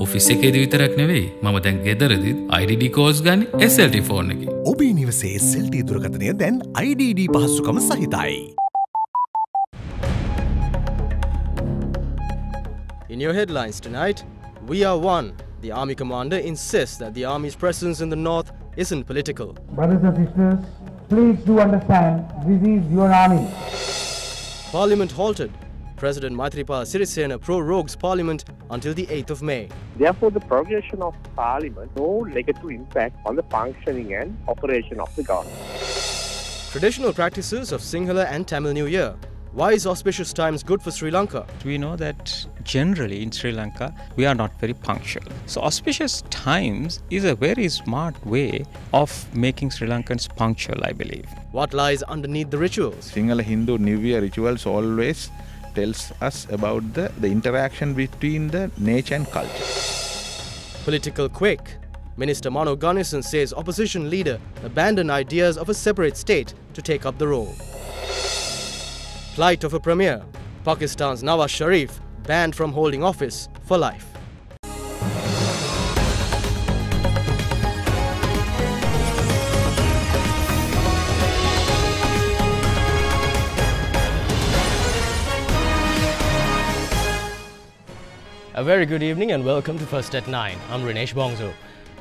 Office එකේදී විතරක් නෙවෙයි මම දැන් ගෙදරදීත් IDD කෝල්ස් ගන්න SLT ෆෝන් එකේ. ඔබේ නිවසේ SLT දුරකථනය දැන් IDD පහසුකම සහිතයි. In your headlines tonight, we are one. The army commander insists that the army's presence in the north isn't political. Brothers and sisters, please do understand this is your army. Parliament halted. President Maithripala Sirisena prorogues Parliament until the 8th of May. Therefore, the prorogation of Parliament no negative impact on the functioning and operation of the government. Traditional practices of Sinhala and Tamil New Year. Why is auspicious times good for Sri Lanka? We know that generally in Sri Lanka we are not very punctual. So auspicious times is a very smart way of making Sri Lankans punctual, I believe. What lies underneath the rituals? Sinhala Hindu New Year rituals always tells us about the interaction between the nature and culture. Political quake. Minister Mano Ganesan says opposition leader abandoned ideas of a separate state to take up the role. Plight of a premier. Pakistan's Nawaz Sharif banned from holding office for life. A very good evening and welcome to First at 9. I'm Rinesh Bongzo.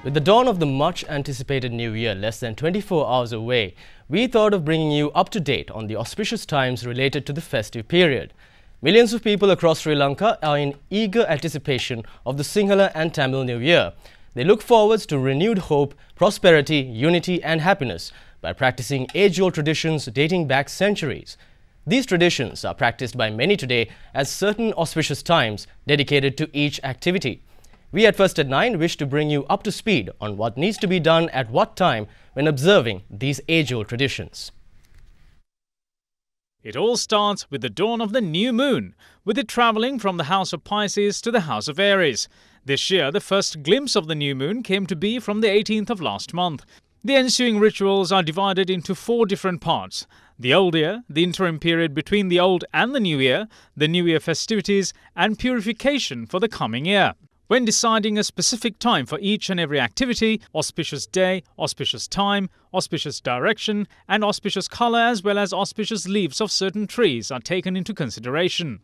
With the dawn of the much anticipated new year less than 24 hours away, we thought of bringing you up to date on the auspicious times related to the festive period. Millions of people across Sri Lanka are in eager anticipation of the Sinhala and Tamil New Year. They look forward to renewed hope, prosperity, unity and happiness by practicing age-old traditions dating back centuries. These traditions are practiced by many today as certain auspicious times dedicated to each activity. We at First at 9 wish to bring you up to speed on what needs to be done at what time when observing these age-old traditions. It all starts with the dawn of the new moon, with it travelling from the house of Pisces to the house of Aries. This year, the first glimpse of the new moon came to be from the 18th of last month. The ensuing rituals are divided into 4 different parts. The Old Year, the interim period between the Old and the New Year, the New Year festivities and purification for the coming year. When deciding a specific time for each and every activity, auspicious day, auspicious time, auspicious direction and auspicious colour as well as auspicious leaves of certain trees are taken into consideration.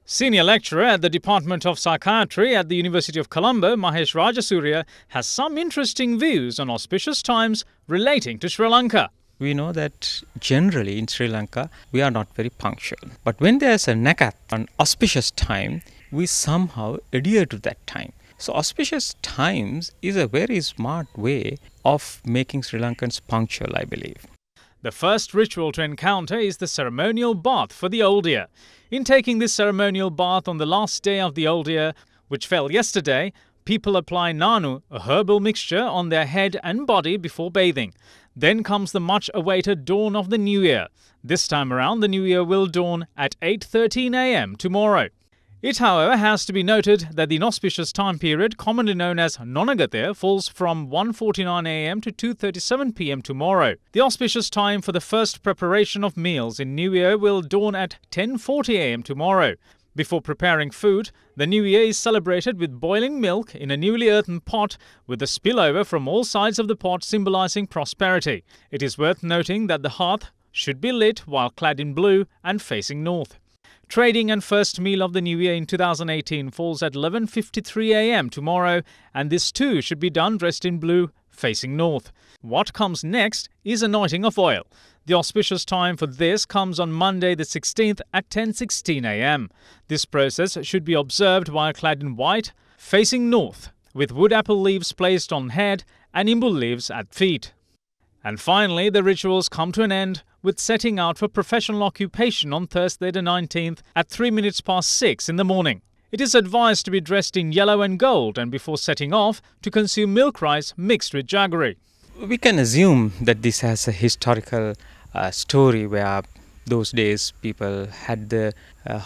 Senior lecturer at the Department of Psychiatry at the University of Colombo, Mahesh Rajasurya, has some interesting views on auspicious times relating to Sri Lanka. We know that generally in Sri Lanka we are not very punctual. But when there's a nakat, an auspicious time, we somehow adhere to that time. So auspicious times is a very smart way of making Sri Lankans punctual, I believe. The first ritual to encounter is the ceremonial bath for the Old Year. In taking this ceremonial bath on the last day of the Old Year, which fell yesterday, people apply nanu, a herbal mixture, on their head and body before bathing. Then comes the much-awaited dawn of the New Year. This time around, the New Year will dawn at 8:13 a.m. tomorrow. It, however, has to be noted that the inauspicious time period, commonly known as Nonagataya, falls from 1:49 a.m. to 2:37 p.m. tomorrow. The auspicious time for the first preparation of meals in New Year will dawn at 10:40 a.m. tomorrow. Before preparing food, the New Year is celebrated with boiling milk in a newly earthen pot with the spillover from all sides of the pot symbolizing prosperity. It is worth noting that the hearth should be lit while clad in blue and facing north. Trading and first meal of the New Year in 2018 falls at 11:53 a.m. tomorrow, and this too should be done dressed in blue facing north. What comes next is anointing of oil. The auspicious time for this comes on Monday the 16th at 10:16 a.m. This process should be observed while clad in white, facing north, with wood apple leaves placed on head and imbul leaves at feet. And finally, the rituals come to an end with setting out for professional occupation on Thursday the 19th at 6:03 in the morning. It is advised to be dressed in yellow and gold and before setting off to consume milk rice mixed with jaggery. We can assume that this has a historical story where those days people had the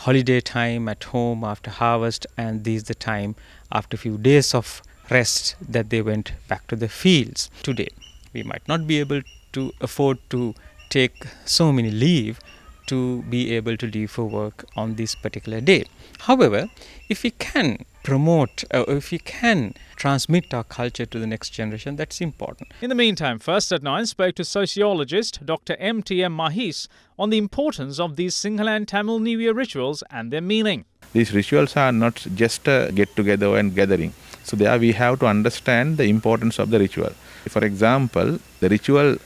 holiday time at home after harvest, and this is the time after a few days of rest that they went back to the fields. Today we might not be able to afford to take so many leave to be able to leave for work on this particular day. However, if we can promote, if we can transmit our culture to the next generation, that's important. In the meantime, First at 9 spoke to sociologist Dr. M.T.M. Mahis on the importance of these Sinhala and Tamil New Year rituals and their meaning. These rituals are not just a get-together and gathering. So there we have to understand the importance of the ritual. For example, the ritual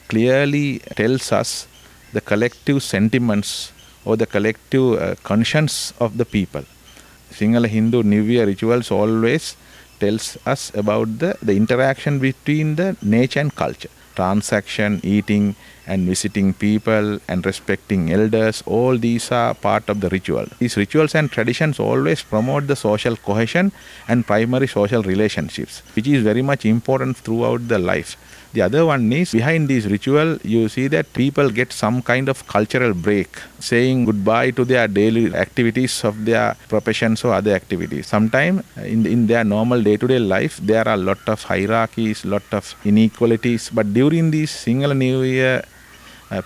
clearly tells us the collective sentiments or the collective conscience of the people. Sinhala Hindu New Year rituals always tells us about the interaction between the nature and culture. Transaction, eating and visiting people and respecting elders, all these are part of the ritual. These rituals and traditions always promote the social cohesion and primary social relationships, which is very much important throughout the life. The other one is, behind this ritual, you see that people get some kind of cultural break, saying goodbye to their daily activities of their professions or other activities. Sometimes in their normal day-to-day life, there are a lot of hierarchies, lot of inequalities, but during this Sinhala New Year,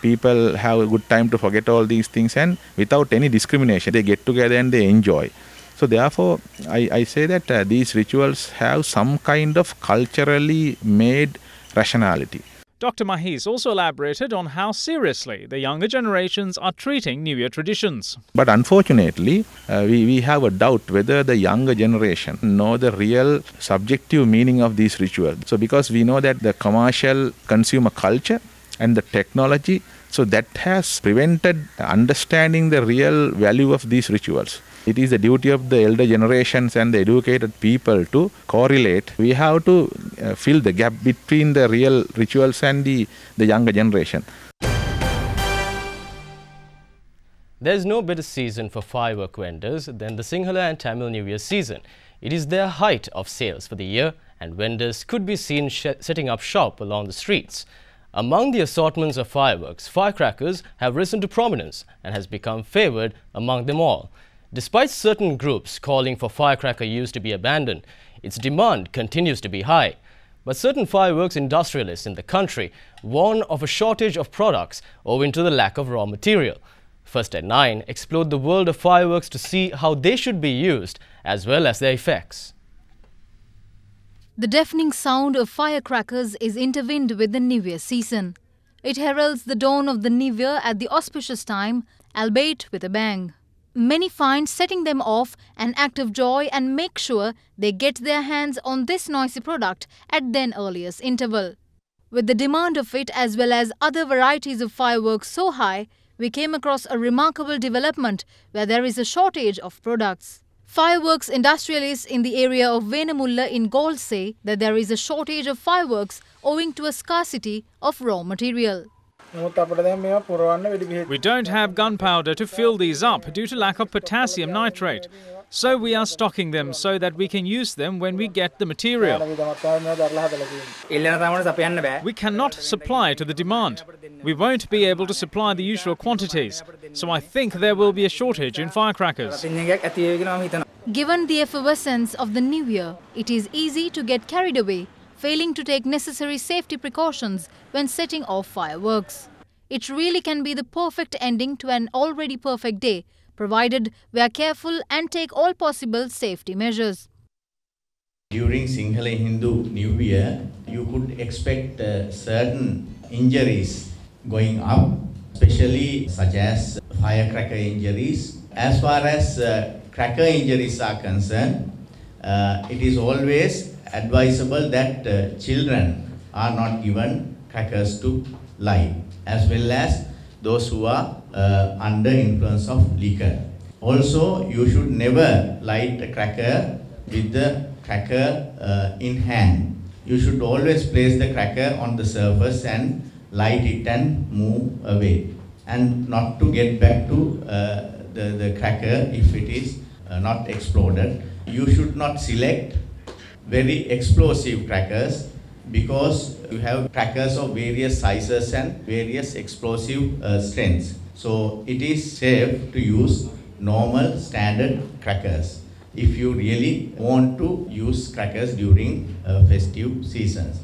people have a good time to forget all these things, and without any discrimination, they get together and they enjoy. So therefore, I say that these rituals have some kind of culturally made rationality. Dr. Mahis also elaborated on how seriously the younger generations are treating New Year traditions. But unfortunately, we have a doubt whether the younger generation know the real subjective meaning of these rituals. So because we know that the commercial consumer culture and the technology, so that has prevented understanding the real value of these rituals. It is the duty of the elder generations and the educated people to correlate. We have to fill the gap between the real rituals and the younger generation. There is no better season for firework vendors than the Sinhala and Tamil New Year season. It is their height of sales for the year, and vendors could be seen setting up shop along the streets. Among the assortments of fireworks, firecrackers have risen to prominence and has become favoured among them all. Despite certain groups calling for firecracker use to be abandoned, its demand continues to be high. But certain fireworks industrialists in the country warn of a shortage of products owing to the lack of raw material. First at 9 explored the world of fireworks to see how they should be used as well as their effects. The deafening sound of firecrackers is intertwined with the New Year season. It heralds the dawn of the New Year at the auspicious time, albeit with a bang. Many find setting them off an act of joy and make sure they get their hands on this noisy product at then earliest interval. With the demand of it as well as other varieties of fireworks so high, we came across a remarkable development where there is a shortage of products. Fireworks industrialists in the area of Venamulla in Galle say that there is a shortage of fireworks owing to a scarcity of raw material. We don't have gunpowder to fill these up due to lack of potassium nitrate. So we are stocking them so that we can use them when we get the material. We cannot supply to the demand. We won't be able to supply the usual quantities. So I think there will be a shortage in firecrackers. Given the effervescence of the New Year, it is easy to get carried away, failing to take necessary safety precautions when setting off fireworks. It really can be the perfect ending to an already perfect day, provided we are careful and take all possible safety measures. During Sinhala Hindu New Year, you could expect certain injuries going up, especially such as firecracker injuries. As far as cracker injuries are concerned, it is always advisable that children are not given crackers to light, as well as those who are under influence of liquor. Also, you should never light a cracker with the cracker in hand. You should always place the cracker on the surface and light it and move away, and not to get back to the cracker if it is not exploded. You should not select very explosive crackers because you have crackers of various sizes and various explosive strengths. So it is safe to use normal standard crackers if you really want to use crackers during festive seasons.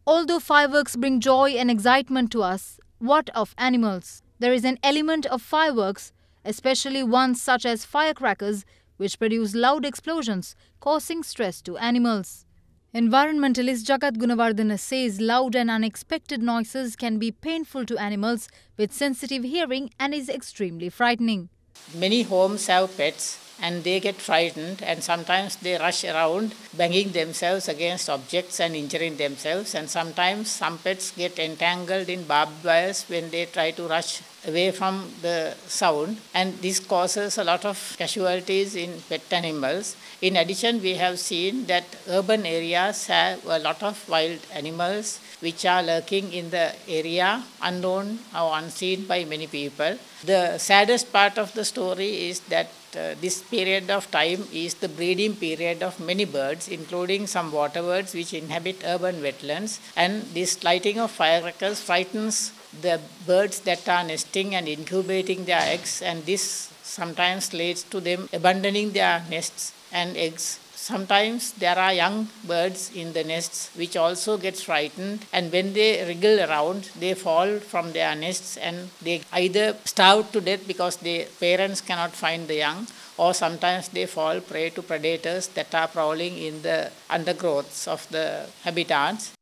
Although fireworks bring joy and excitement to us, what of animals? There is an element of fireworks, especially ones such as firecrackers, which produce loud explosions, causing stress to animals. Environmentalist Jagat Gunawardena says loud and unexpected noises can be painful to animals with sensitive hearing and is extremely frightening. Many homes have pets and they get frightened, and sometimes they rush around banging themselves against objects and injuring themselves, and sometimes some pets get entangled in barbed wires when they try to rush away from the sound, and this causes a lot of casualties in pet animals. In addition, we have seen that urban areas have a lot of wild animals which are lurking in the area, unknown or unseen by many people. The saddest part of the story is that this period of time is the breeding period of many birds, including some water birds which inhabit urban wetlands, and this lighting of firecrackers frightens the birds that are nesting and incubating their eggs, and this sometimes leads to them abandoning their nests and eggs. Sometimes there are young birds in the nests which also get frightened, and when they wriggle around, they fall from their nests and they either starve to death because their parents cannot find the young, or sometimes they fall prey to predators that are prowling in the undergrowths of the habitats.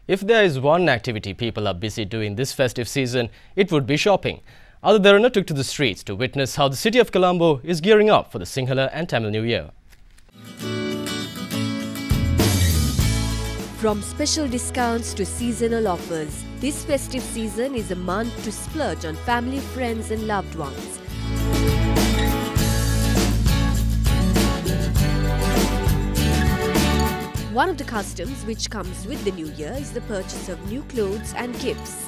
If there is one activity people are busy doing this festive season, it would be shopping. Other Derana took to the streets to witness how the city of Colombo is gearing up for the Sinhala and Tamil New Year. From special discounts to seasonal offers, this festive season is a month to splurge on family, friends and loved ones. One of the customs which comes with the new year is the purchase of new clothes and gifts.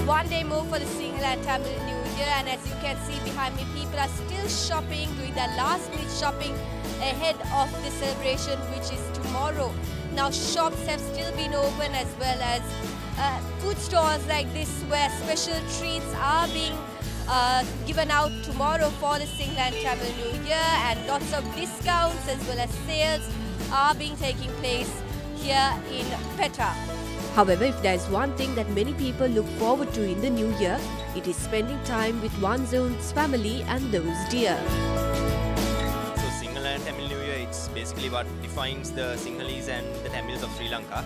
One day more for the Sinhala and Tamil New Year, and as you can see behind me, people are still shopping, doing their last minute shopping ahead of the celebration, which is tomorrow. Now shops have still been open, as well as food stores like this where special treats are being given out tomorrow for the Sinhala and Tamil New Year, and lots of discounts as well as sales are being taking place here in Petra. However, if there is one thing that many people look forward to in the new year, it is spending time with one's own family and those dear. So Sinhala and Tamil New Year, it's basically what defines the Sinhalese and the Tamils of Sri Lanka.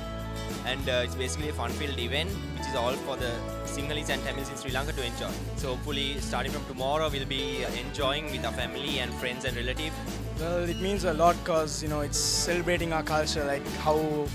And it's basically a fun-filled event which is all for the Sinhalese and Tamils in Sri Lanka to enjoy. So hopefully starting from tomorrow we'll be enjoying with our family and friends and relatives. Well, it means a lot because it's celebrating our culture, like how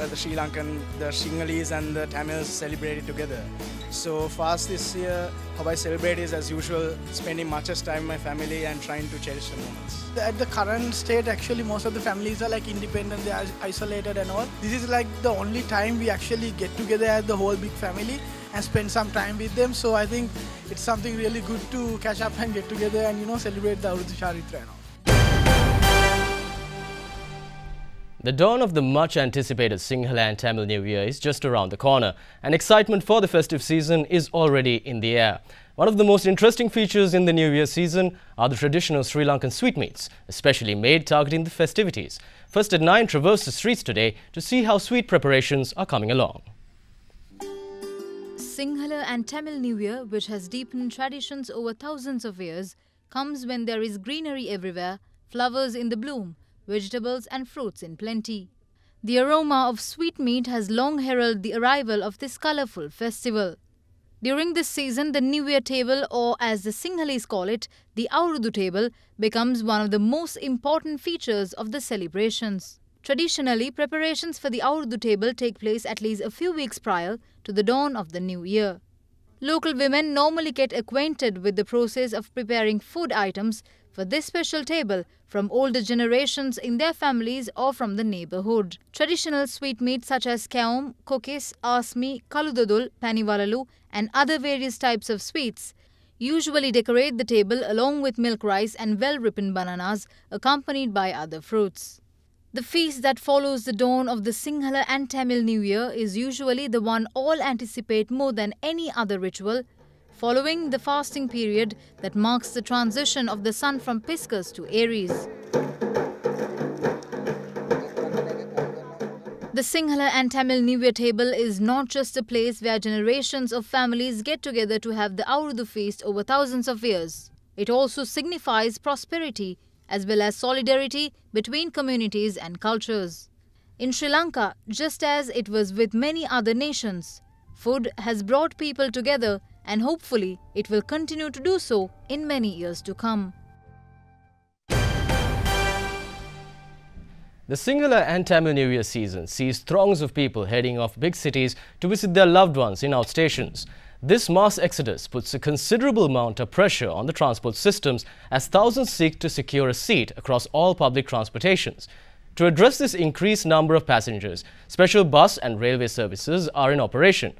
the Sri Lankan, the Sinhalese and the Tamils celebrated together. So for us this year, how I celebrate is as usual, spending much time with my family and trying to cherish the moments. At the current state, actually most of the families are like independent, they are isolated and all. This is like the only time we actually get together as the whole big family and spend some time with them. So I think it's something really good to catch up and get together and celebrate the Aurudhu Charitra and all. The dawn of the much-anticipated Sinhala and Tamil New Year is just around the corner, and excitement for the festive season is already in the air. One of the most interesting features in the New Year season are the traditional Sri Lankan sweetmeats, especially made targeting the festivities. First at 9 traversed the streets today to see how sweet preparations are coming along. Sinhala and Tamil New Year, which has deepened traditions over thousands of years, comes when there is greenery everywhere, flowers in the bloom, vegetables and fruits in plenty. The aroma of sweetmeat has long heralded the arrival of this colourful festival. During this season, the New Year table, or as the Sinhalese call it, the Aurudhu table, becomes one of the most important features of the celebrations. Traditionally, preparations for the Aurudhu table take place at least a few weeks prior to the dawn of the new year. Local women normally get acquainted with the process of preparing food items for this special table from older generations in their families or from the neighborhood. Traditional sweetmeats such as kaum, cookies, asmi, kaludadul, panivalalu and other various types of sweets usually decorate the table along with milk rice and well-ripened bananas accompanied by other fruits. The feast that follows the dawn of the Sinhala and Tamil New Year is usually the one all anticipate more than any other ritual, following the fasting period that marks the transition of the sun from Pisces to Aries. The The Sinhala and Tamil New Year table is not just a place where generations of families get together to have the Urdu feast over thousands of years. It also signifies prosperity as well as solidarity between communities and cultures. In Sri Lanka, just as it was with many other nations, food has brought people together, and hopefully it will continue to do so in many years to come. The Sinhala and Tamil New Year season sees throngs of people heading off big cities to visit their loved ones in outstations. This mass exodus puts a considerable amount of pressure on the transport systems as thousands seek to secure a seat across all public transportations. To address this increased number of passengers, special bus and railway services are in operation.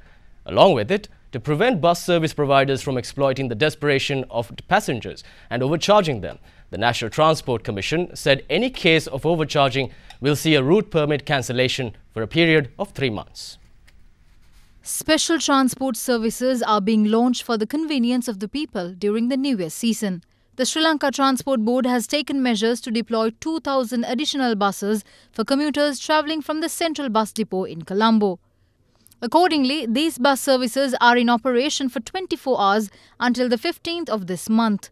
Along with it, to prevent bus service providers from exploiting the desperation of passengers and overcharging them, the National Transport Commission said any case of overcharging will see a route permit cancellation for a period of 3 months. Special transport services are being launched for the convenience of the people during the New Year season. The Sri Lanka Transport Board has taken measures to deploy 2,000 additional buses for commuters travelling from the central bus depot in Colombo. Accordingly, these bus services are in operation for 24 hours until the 15th of this month.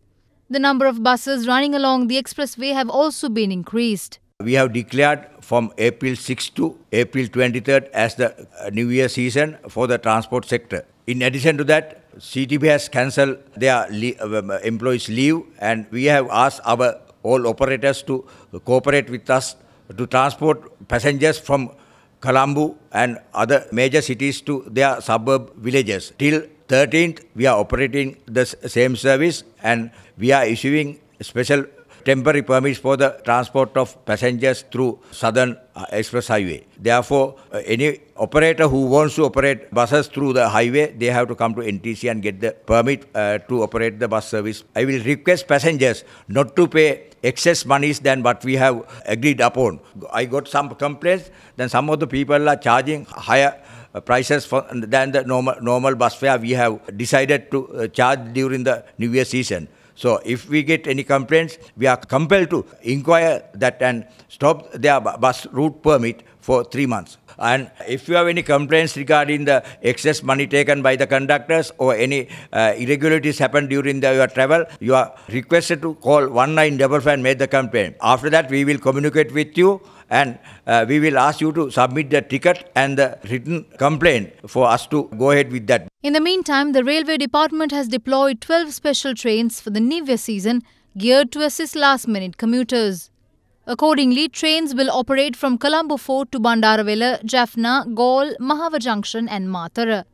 The number of buses running along the expressway have also been increased. We have declared from April 6 to April 23rd as the New Year season for the transport sector. In addition to that, CTB has cancelled their employees' leave, and we have asked our all operators to cooperate with us to transport passengers from Colombo and other major cities to their suburb villages. Till 13th, we are operating the same service, and we are issuing special temporary permits for the transport of passengers through Southern Express Highway. Therefore, any operator who wants to operate buses through the highway, they have to come to NTC and get the permit to operate the bus service. I will request passengers not to pay excess monies than what we have agreed upon. I got some complaints, then some of the people are charging higher prices than the normal bus fare we have decided to charge during the New Year season. So if we get any complaints, we are compelled to inquire that and stop their bus route permit for 3 months. And if you have any complaints regarding the excess money taken by the conductors or any irregularities happened during your travel, you are requested to call 1955 and make the complaint. After that, we will communicate with you, and we will ask you to submit the ticket and the written complaint for us to go ahead with that. In the meantime, the Railway Department has deployed 12 special trains for the New Year season geared to assist last-minute commuters. Accordingly, trains will operate from Colombo Fort to Bandaravela, Jaffna, Galle, Mahava Junction and Matara.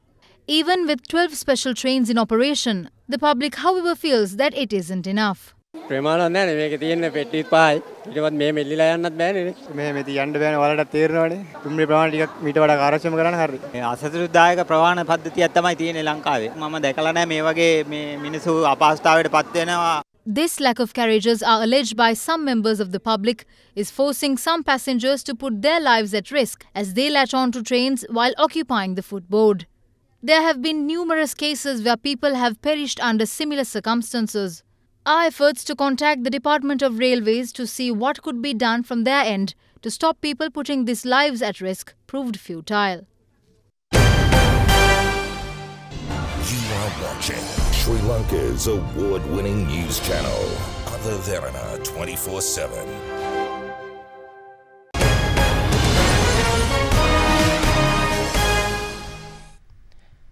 Even with 12 special trains in operation, the public, however, feels that it isn't enough. ප්‍රමාණවත් නැහැ මේක තියෙන පෙට්ටිත් පහයි ඊටවත් මේ මෙල්ලිලා යන්නත් බෑනේ මෙහෙම යන්න බෑනේ ඔයාලට තේරෙනවනේ තුම්රේ ප්‍රමාණ ටිකක් මීට වඩා කාර්යක්ෂම කරන්න හරිද මේ අසතුටුදායක ප්‍රවාහන පද්ධතියක් තමයි තියෙන්නේ ලංකාවේ මම දැකලා නැහැ මේ වගේ මේ මිනිස්සු අපහසුතාවයට පත් වෙනවා. This lack of carriages are alleged by some members of the public is forcing some passengers to put their lives at risk as they latch on to trains while occupying the footboard. There have been numerous cases where people have perished under similar circumstances. Our efforts to contact the Department of Railways to see what could be done from their end to stop people putting these lives at risk proved futile. You are watching Sri Lanka's award-winning news channel, Derana 24/7.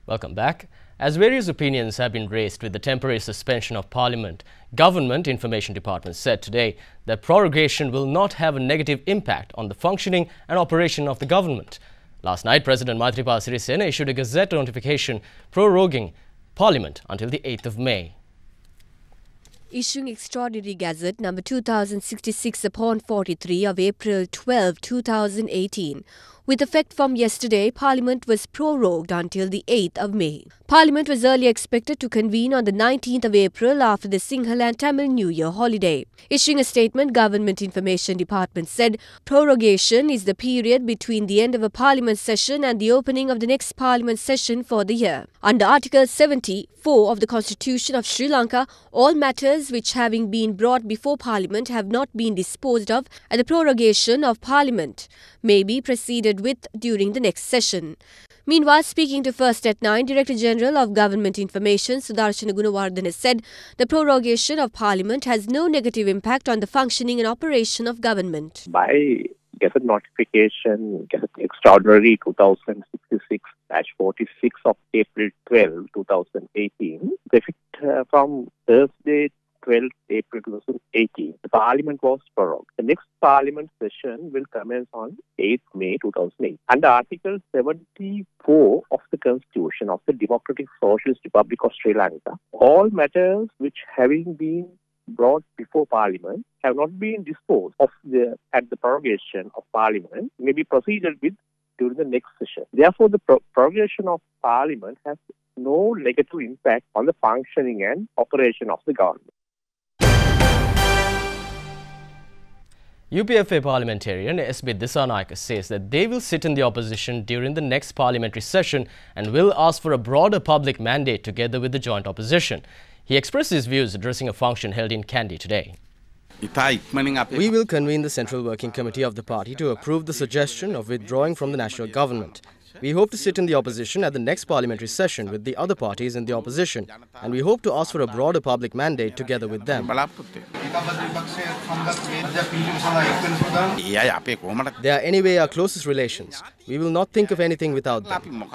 Welcome back. As various opinions have been raised with the temporary suspension of Parliament, Government Information Department said today that prorogation will not have a negative impact on the functioning and operation of the government. Last night, President Maithripala Sirisena issued a Gazette notification proroguing Parliament until the 8th of May. Issuing Extraordinary Gazette number 2066/43 of April 12, 2018. With effect from yesterday, Parliament was prorogued until the 8th of May. Parliament was earlier expected to convene on the 19th of April after the Sinhala and Tamil New Year holiday. Issuing a statement, Government Information Department said prorogation is the period between the end of a Parliament session and the opening of the next Parliament session for the year. Under Article 74 of the Constitution of Sri Lanka, all matters which having been brought before Parliament have not been disposed of at the prorogation of Parliament may be proceeded proceeded with during the next session. Meanwhile, speaking to First at 9, Director General of Government Information Sudarshana Gunawardena said the prorogation of Parliament has no negative impact on the functioning and operation of government. By Gazette Notification, Gazette Extraordinary 2066-46 of April 12, 2018, the effect from Thursday 12 April 2018, the Parliament was prorogued. The next Parliament session will commence on 8 May 2008. Under Article 74 of the Constitution of the Democratic Socialist Republic of Sri Lanka, all matters which having been brought before Parliament have not been disposed of at the prorogation of Parliament may be proceeded with during the next session. Therefore, the prorogation of Parliament has no negative impact on the functioning and operation of the government. UPFA parliamentarian SB Disqualifies says that they will sit in the opposition during the next parliamentary session and will ask for a broader public mandate together with the joint opposition. He expressed his views addressing a function held in Kandy today. We will convene the Central Working Committee of the party to approve the suggestion of withdrawing from the national government. We hope to sit in the opposition at the next parliamentary session with the other parties in the opposition, and we hope to ask for a broader public mandate together with them. They are anyway our closest relations. We will not think of anything without them.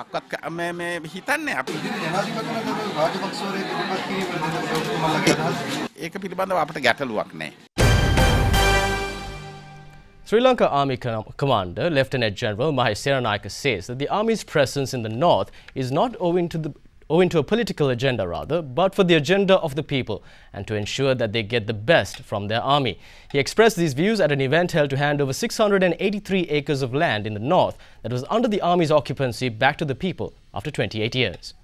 Sri Lanka Army Commander Lieutenant General Mahesh Seranayake says that the Army's presence in the north is not owing to a political agenda but for the agenda of the people and to ensure that they get the best from their army. He expressed these views at an event held to hand over 683 acres of land in the north that was under the Army's occupancy back to the people after 28 years.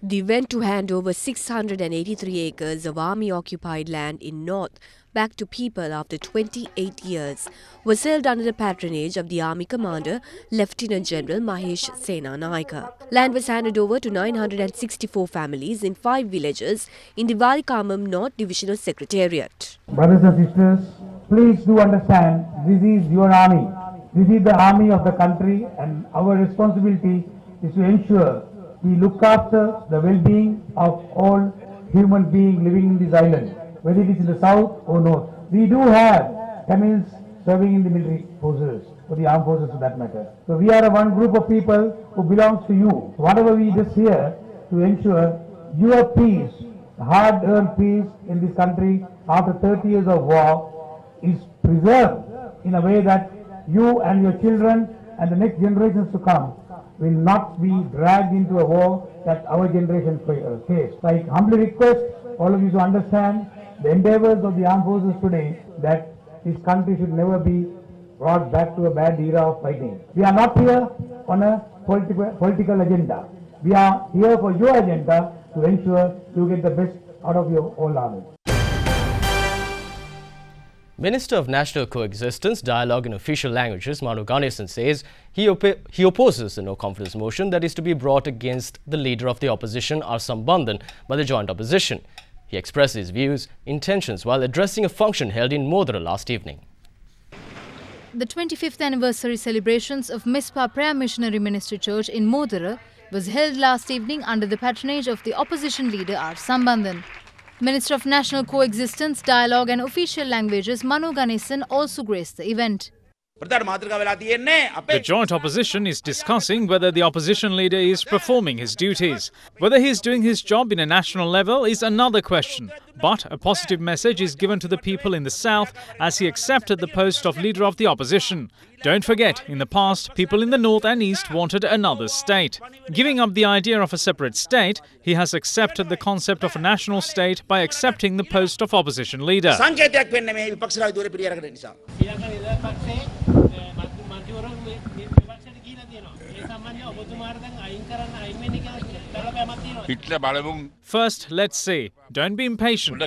The event to hand over 683 acres of Army-occupied land in North back to people after 28 years was held under the patronage of the Army Commander Lieutenant General Mahesh Seranayake. Land was handed over to 964 families in 5 villages in the Valikamam North Divisional Secretariat. Brothers and sisters, please do understand this is your army. This is the army of the country, and our responsibility is to ensure we look after the well-being of all human beings living in this island, whether it is in the south or north. We do have Tamils serving in the military forces, or the armed forces for that matter. So we are one group of people who belongs to you. Whatever we just here to ensure your peace, hard-earned peace in this country after 30 years of war is preserved in a way that you and your children and the next generations to come will not be dragged into a war that our generation faced. So I humbly request all of you to understand the endeavors of the armed forces today that this country should never be brought back to a bad era of fighting. We are not here on a political agenda. We are here for your agenda to ensure you get the best out of your whole army. Minister of National Coexistence, Dialogue and Official Languages, Manu Ganesan says he opposes the no-confidence motion that is to be brought against the leader of the opposition, R. Sambandhan, by the joint opposition. He expressed his views, intentions while addressing a function held in Modara last evening. The 25th anniversary celebrations of Mispa Prayer Missionary Ministry Church in Modara was held last evening under the patronage of the opposition leader R. Sambandhan. Minister of National Coexistence, Dialogue and Official Languages Manu Ganesan also graced the event. The joint opposition is discussing whether the opposition leader is performing his duties. Whether he is doing his job in a national level is another question. But a positive message is given to the people in the south as he accepted the post of leader of the opposition. Don't forget, in the past, people in the north and east wanted another state. Giving up the idea of a separate state, he has accepted the concept of a national state by accepting the post of opposition leader. First, let's see. Don't be impatient.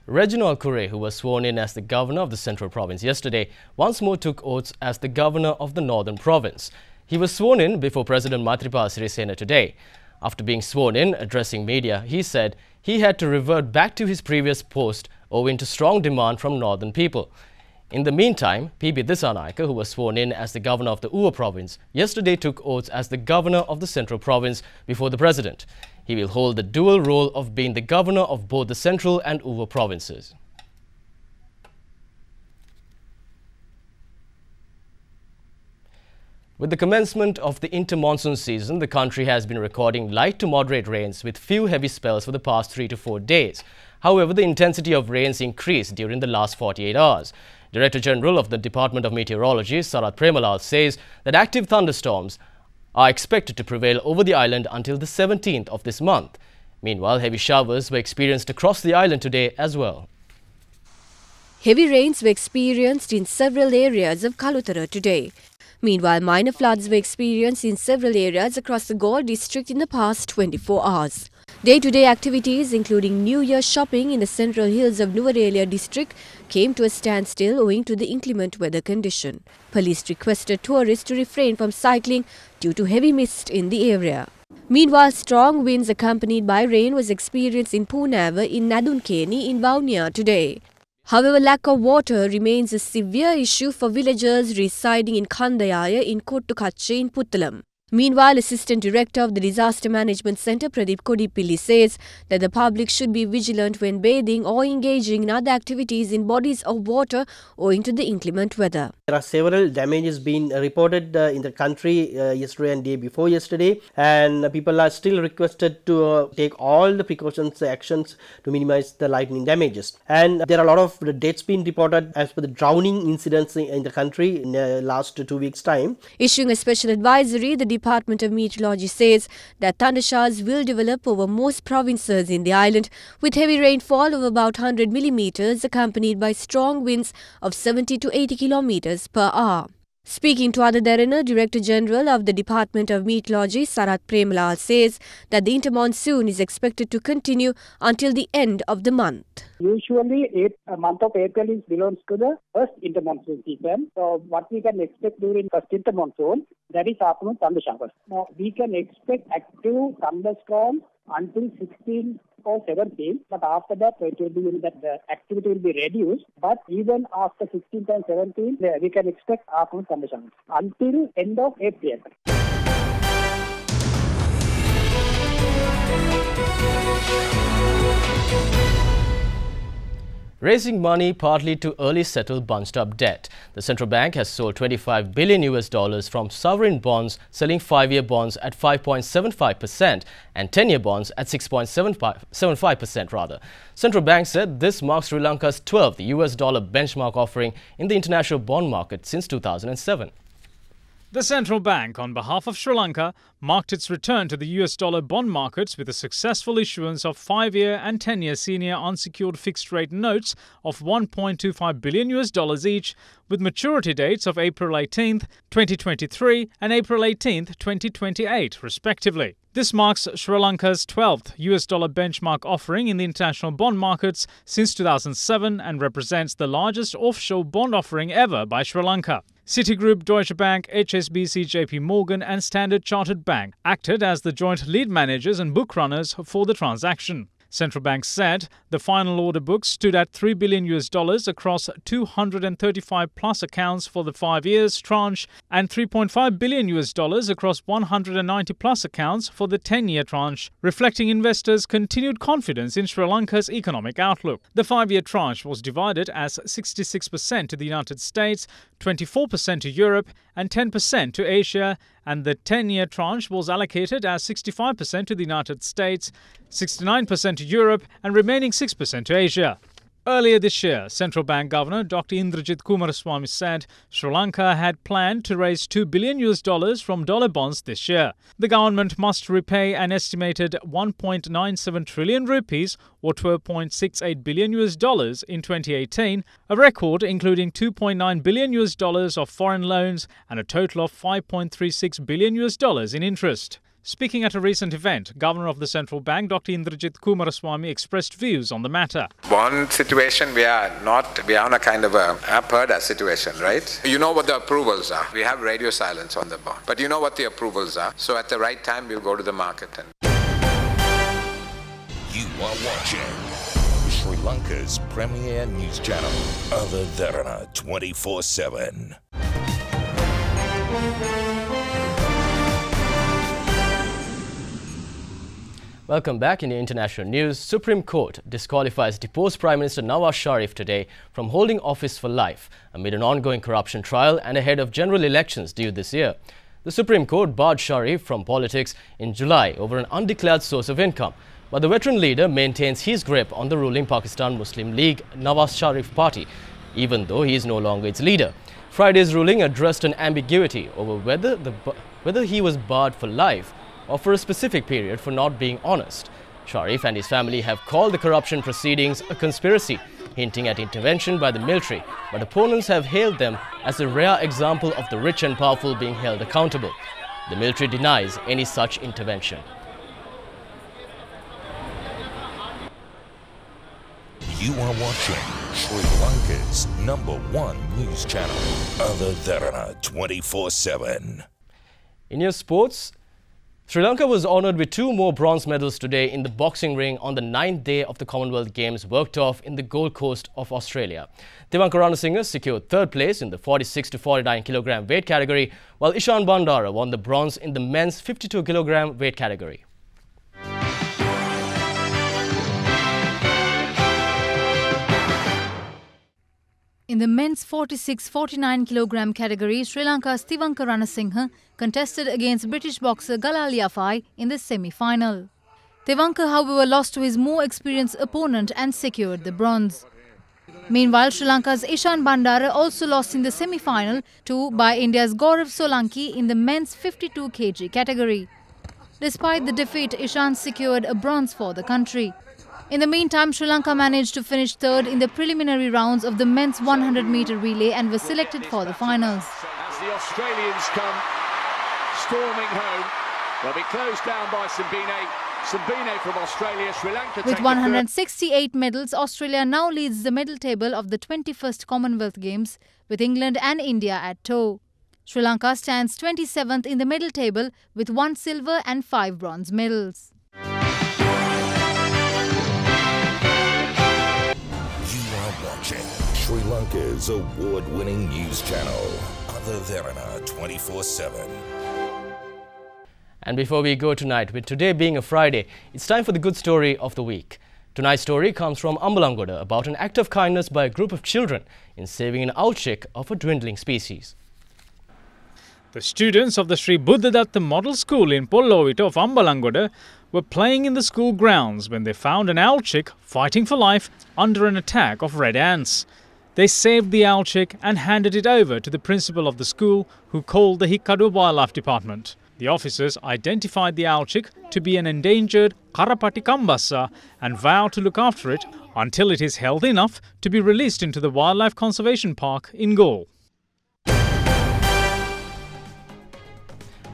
Reginald Kure, who was sworn in as the governor of the Central Province yesterday, once more took oaths as the governor of the Northern Province. He was sworn in before President Maithripala Sirisena today. After being sworn in, addressing media, he said he had to revert back to his previous post owing to strong demand from northern people. In the meantime, PB Disqualifies, who was sworn in as the governor of the Uva province, yesterday took oaths as the governor of the central province before the president. He will hold the dual role of being the governor of both the central and Uva provinces. With the commencement of the inter-monsoon season, the country has been recording light to moderate rains with few heavy spells for the past 3 to 4 days. However, the intensity of rains increased during the last 48 hours. Director General of the Department of Meteorology, Sharif says that active thunderstorms are expected to prevail over the island until the 17th of this month. Meanwhile, heavy showers were experienced across the island today as well. Heavy rains were experienced in several areas of Kalutara today. Meanwhile, minor floods were experienced in several areas across the Galle district in the past 24 hours. Day-to-day activities, including New Year shopping in the central hills of Nuwara district, came to a standstill owing to the inclement weather condition. Police requested tourists to refrain from cycling due to heavy mist in the area. Meanwhile, strong winds accompanied by rain was experienced in Poonava in Nadunkeni in Vaunia today. However, lack of water remains a severe issue for villagers residing in Kandayaya in Kottukache in Puttalam. Meanwhile, Assistant Director of the Disaster Management Centre Pradeep Kodipilli says that the public should be vigilant when bathing or engaging in other activities in bodies of water owing to the inclement weather. There are several damages being reported in the country yesterday and day before yesterday, and people are still requested to take all the precautions, actions to minimize the lightning damages. And there are a lot of deaths being reported as per the drowning incidents in the country in the last 2 weeks' time. Issuing a special advisory, the Department of Meteorology says that thundershowers will develop over most provinces in the island with heavy rainfall of about 100 millimeters accompanied by strong winds of 70 to 80 kilometers per hour. Speaking to other Derana, Director General of the Department of Meteorology, Sarath Premalal says that the intermonsoon is expected to continue until the end of the month. Usually, month of April belongs to the first intermonsoon season. So, what we can expect during first intermonsoon, that is afternoon thundershowers. Now, we can expect active thunderstorms until 16 or 17, but after that it will be that the activity will be reduced. But even after 16th and 17th, we can expect afternoon thunderstorms until end of April. Raising money partly to early settle bunched up debt. The central bank has sold $25 billion from sovereign bonds, selling 5-year bonds at 5.75% and 10-year bonds at 6.75%. Central bank said this marks Sri Lanka's 12th US dollar benchmark offering in the international bond market since 2007. The central bank, on behalf of Sri Lanka, marked its return to the US dollar bond markets with a successful issuance of 5-year and 10-year senior unsecured fixed-rate notes of $1.25 billion each, with maturity dates of April 18th, 2023 and April 18th, 2028, respectively. This marks Sri Lanka's 12th US dollar benchmark offering in the international bond markets since 2007 and represents the largest offshore bond offering ever by Sri Lanka. Citigroup, Deutsche Bank, HSBC, JP Morgan and Standard Chartered Bank acted as the joint lead managers and book runners for the transaction. Central Bank said the final order book stood at $3 billion across 235 plus accounts for the 5 years tranche and $3.5 billion across 190 plus accounts for the 10-year tranche, reflecting investors' continued confidence in Sri Lanka's economic outlook. The 5-year tranche was divided as 66% to the United States, 24% to Europe and 10% to Asia, and the 10-year tranche was allocated as 65% to the United States, 69% to Europe and remaining 6% to Asia. Earlier this year, Central Bank Governor Dr. Indrajit Coomaraswamy said Sri Lanka had planned to raise $2 billion from dollar bonds this year. The government must repay an estimated 1.97 trillion rupees or $12.68 billion in 2018, a record including $2.9 billion of foreign loans and a total of $5.36 billion in interest. Speaking at a recent event, Governor of the Central Bank, Dr. Indrajit Coomaraswamy, expressed views on the matter. Bond situation, we are on a kind of a PERDA situation, right? You know what the approvals are. We have radio silence on the bond. But you know what the approvals are. So at the right time, we'll go to the market. You are watching Sri Lanka's premier news channel, Other Derana 24/7. Welcome back. In the international news, Supreme Court disqualifies deposed Prime Minister Nawaz Sharif today from holding office for life amid an ongoing corruption trial and ahead of general elections due this year. The Supreme Court barred Sharif from politics in July over an undeclared source of income, but the veteran leader maintains his grip on the ruling Pakistan Muslim League Nawaz Sharif party, even though he is no longer its leader. Friday's ruling addressed an ambiguity over whether he was barred for life or for a specific period for not being honest. Sharif and his family have called the corruption proceedings a conspiracy, hinting at intervention by the military, but opponents have hailed them as a rare example of the rich and powerful being held accountable. The military denies any such intervention. You are watching Sri Lanka's #1 news channel, Other Derana 24/7. In your sports, Sri Lanka was honoured with 2 more bronze medals today in the boxing ring on the 9th day of the Commonwealth Games worked off in the Gold Coast of Australia. Devanka Ranasinghe secured 3rd place in the 46 to 49 kg weight category, while Ishan Bandara won the bronze in the men's 52 kg weight category. In the men's 46-49 kg category, Sri Lanka's Devanka Ranasinghe contested against British boxer Galal Yafai in the semi-final. Devanka, however, lost to his more experienced opponent and secured the bronze. Meanwhile, Sri Lanka's Ishan Bandara also lost in the semi-final by India's Gaurav Solanki in the men's 52 kg category. Despite the defeat, Ishan secured a bronze for the country. In the meantime, Sri Lanka managed to finish 3rd in the preliminary rounds of the men's 100-metre relay and was selected for the finals. As the Australians come storming home, they'll be closed down by Sambine from Australia. Sri Lanka with 168 medals, Australia now leads the medal table of the 21st Commonwealth Games, with England and India at toe. Sri Lanka stands 27th in the medal table with 1 silver and 5 bronze medals. Watching Sri Lanka's award-winning news channel, Other Derana 24/7. And before we go tonight, with today being a Friday, it's time for the good story of the week. Tonight's story comes from Ambalangoda about an act of kindness by a group of children in saving an owl chick of a dwindling species. The students of the Sri Buddhadatta Model School in Pollovita of Ambalangoda were playing in the school grounds when they found an owl chick fighting for life under an attack of red ants. They saved the owl chick and handed it over to the principal of the school, who called the Hikkadu Wildlife Department. The officers identified the owl chick to be an endangered Karapati Kambassa and vowed to look after it until it is healthy enough to be released into the Wildlife Conservation Park in Galle.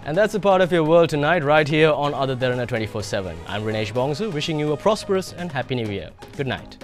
And that's a part of your world tonight, right here on Other Derana 24/7. I'm Rinesh Bongsu, wishing you a prosperous and happy new year. Good night.